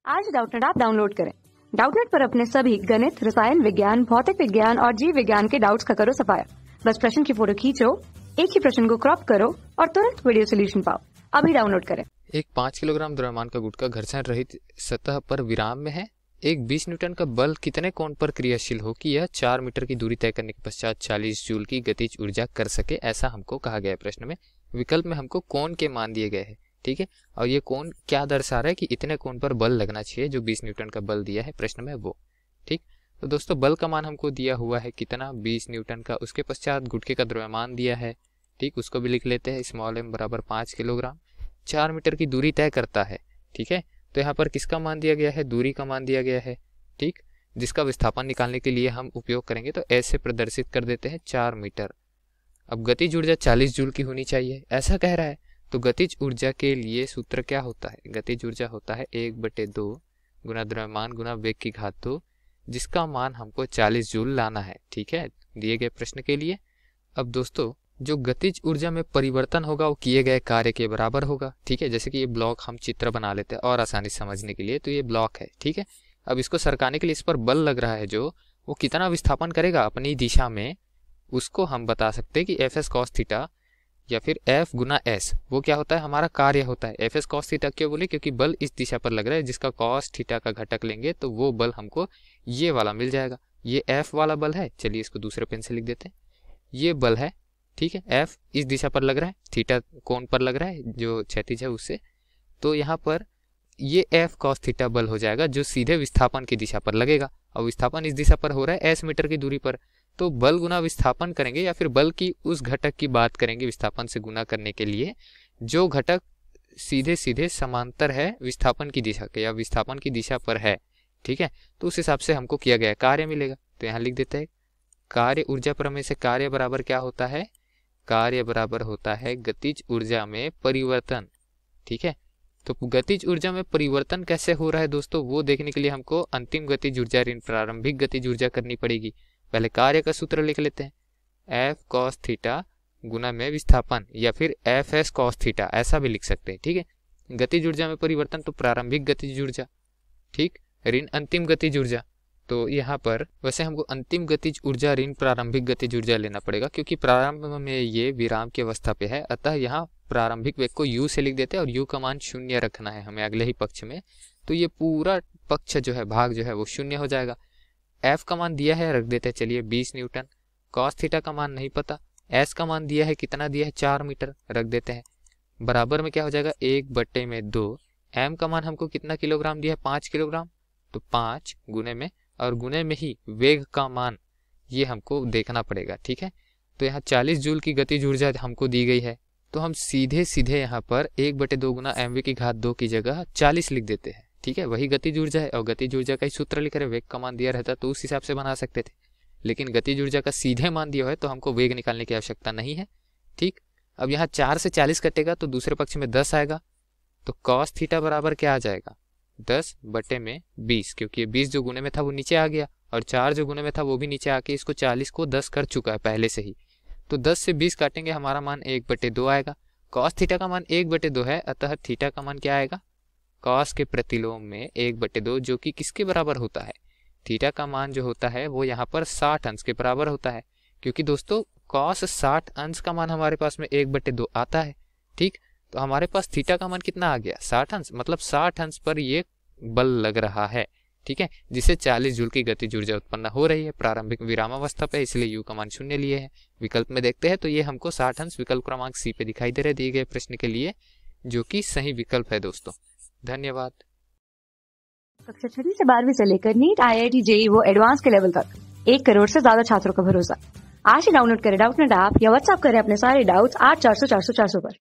आज Doubtnut app download करें। Doubtnut पर अपने सभी गणित, रसायन विज्ञान, भौतिक विज्ञान और जीव विज्ञान के डाउट्स का करो सफाया। बस प्रश्न की फोटो खींचो, एक ही प्रश्न को क्रॉप करो और तुरंत वीडियो सोल्यूशन पाओ। अभी डाउनलोड करें। एक 5 किलोग्राम द्रव्यमान का गुटका घर्षण रहित सतह पर विराम में है। एक 20 न्यूटन का बल कितने कोण पर क्रियाशील हो कि यह 4 मीटर की दूरी तय करने के पश्चात 40 जूल की गतिज ऊर्जा कर सके, ऐसा हमको कहा गया है प्रश्न में। विकल्प में हमको कोण के मान दिए गए हैं, ठीक है। और ये कोण क्या दर्शा रहा है कि इतने कोण पर बल लगना चाहिए, जो 20 न्यूटन का बल दिया है प्रश्न में वो, ठीक। तो दोस्तों बल का मान हमको दिया हुआ है कितना, 20 न्यूटन का। उसके पश्चात गुटके का द्रव्यमान दिया है, ठीक, उसको भी लिख लेते हैं। स्मॉल m बराबर 5 किलोग्राम, 4 मीटर की दूरी तय करता है, ठीक है। तो यहाँ पर किसका मान दिया गया है, दूरी का मान दिया गया है, ठीक, जिसका विस्थापन निकालने के लिए हम उपयोग करेंगे। तो ऐसे प्रदर्शित कर देते हैं 4 मीटर। अब गतिज ऊर्जा 40 जूल की होनी चाहिए, ऐसा कह रहा है। तो गतिज ऊर्जा के लिए सूत्र क्या होता है, गतिज ऊर्जा होता है 1/2 गुना द्रव्यमान गुना वेग की घात 2, जिसका मान हमको 40 जूल लाना है, ठीक है, दिए गए प्रश्न के लिए। अब दोस्तों जो गतिज ऊर्जा में परिवर्तन होगा वो किए गए कार्य के बराबर होगा, ठीक है। जैसे कि ये ब्लॉक हम चित्र बना लेते हैं और आसानी समझने के लिए, तो ये ब्लॉक है, ठीक है। अब इसको सरकाने के लिए इस पर बल लग रहा है, जो वो कितना विस्थापन करेगा अपनी दिशा में, उसको हम बता सकते हैं कि एफ एस कॉस थीटा या फिर एफ गुना एस, वो क्या होता है, हमारा कार्य होता है। एफ एस कॉस थीटा क्यों बोले, क्योंकि बल इस दिशा पर लग रहा है, जिसका कॉस थीटा का घटक लेंगे तो वो बल हमको ये वाला मिल जाएगा। ये एफ वाला बल है, चलिए इसको दूसरे पेन से लिख देते हैं। ये बल है, ठीक है, एफ इस दिशा पर लग रहा है, थीटा कोण पर लग रहा है जो क्षैतिज है उससे। तो यहाँ पर ये एफ कॉस थीटा बल हो जाएगा, जो सीधे विस्थापन की दिशा पर लगेगा। और विस्थापन इस दिशा पर हो रहा है एस मीटर की दूरी पर, तो बल गुना विस्थापन करेंगे, या फिर बल की उस घटक की बात करेंगे विस्थापन से गुना करने के लिए, जो घटक सीधे सीधे समांतर है विस्थापन की दिशा के, या विस्थापन की दिशा पर है, ठीक है। तो उस हिसाब से हमको किया गया कार्य मिलेगा। तो यहाँ लिख देते हैं कार्य ऊर्जा प्रमेय से कार्य बराबर क्या होता है, कार्य बराबर होता है गतिज ऊर्जा में परिवर्तन, ठीक है। तो गतिज ऊर्जा में परिवर्तन कैसे हो रहा है दोस्तों, वो देखने के लिए हमको अंतिम गतिज ऊर्जा ऋण प्रारंभिक गतिज ऊर्जा करनी पड़ेगी। पहले कार्य का सूत्र लिख लेते हैं, एफ कॉस थीटा गुना में विस्थापन, या फिर एफ एस कॉस थीटा, ऐसा भी लिख सकते हैं, ठीक है। गतिज ऊर्जा में परिवर्तन तो प्रारंभिक गतिज ऊर्जा, ठीक, ऋण अंतिम गतिज ऊर्जा। तो यहाँ पर वैसे हमको अंतिम गतिज ऊर्जा ऋण प्रारंभिक गतिज ऊर्जा लेना पड़ेगा, क्योंकि प्रारंभ में ये विराम की अवस्था पे है। अतः यहाँ प्रारंभिक वेग को u से लिख देते हैं, और u का मान 0 रखना है हमें अगले ही पक्ष में। तो ये पूरा पक्ष जो है, भाग जो है वो 0 हो जाएगा। f का मान दिया है, रख देते हैं चलिए 20 न्यूटन। कॉस थीटा का मान नहीं पता, s का मान दिया है, कितना दिया है 4 मीटर, रख देते हैं। बराबर में क्या हो जाएगा 1/2। m का मान हमको कितना किलोग्राम दिया है, 5 किलोग्राम, तो 5 गुने में, और गुने में ही वेग का मान ये हमको देखना पड़ेगा, ठीक है। तो यहाँ 40 जूल की गतिज ऊर्जा हमको दी गई है, तो हम सीधे सीधे यहाँ पर 1/2 गुना mv की घात 2 की जगह 40 लिख देते हैं, ठीक है। वही गतिज ऊर्जा है, और गतिज ऊर्जा का ही सूत्र लिख रहे, वेग का मान दिया रहता तो उस हिसाब से बना सकते थे, लेकिन गतिज ऊर्जा का सीधे मान दिया है तो हमको वेग निकालने की आवश्यकता नहीं है, ठीक। अब यहाँ 4 से 40 कटेगा तो दूसरे पक्ष में 10 आएगा, तो कॉस थीटा बराबर क्या आ जाएगा, 10/20, क्योंकि 20 जो गुने में था वो नीचे आ गया, और 4 जो गुने में था वो भी नीचे आके इसको 40 को 10 कर चुका है पहले से ही। तो 10 से 20 काटेंगे, हमारा मान 1/2 आएगा। कॉस थीटा का मान 1/2 है, अतः थीटा का मान क्या आएगा, कॉस के प्रतिलोम में 1/2, जो कि किसके बराबर होता है, थीटा का मान जो होता है वो यहाँ पर 60 अंश के बराबर होता है। क्योंकि दोस्तों कॉस 60 अंश का मान हमारे पास में 1/2 आता है, ठीक। तो हमारे पास थीटा का मान कितना आ गया, 60 अंश, मतलब 60 अंश पर ये बल लग रहा है, ठीक है, जिससे 40 जूल की गतिज ऊर्जा उत्पन्न हो रही है प्रारंभिक विरामावस्था पे, इसलिए u का मान 0 लिए है। विकल्प में देखते हैं तो ये हमको 60 अंश विकल्प क्रमांक सी पे दिखाई दे रहे दिए गए प्रश्न के लिए, जो कि सही विकल्प है दोस्तों। धन्यवाद। कक्षा 6 से 12वीं से लेकर नीट, IIT, JEE वो एडवांस के लेवल तक 1 करोड़ से ज्यादा छात्रों का भरोसा। आज ही डाउनलोड करें डाउटनेट ऐप या व्हाट्सएप करें अपने सारे डाउट्स 8400 400 400 पर।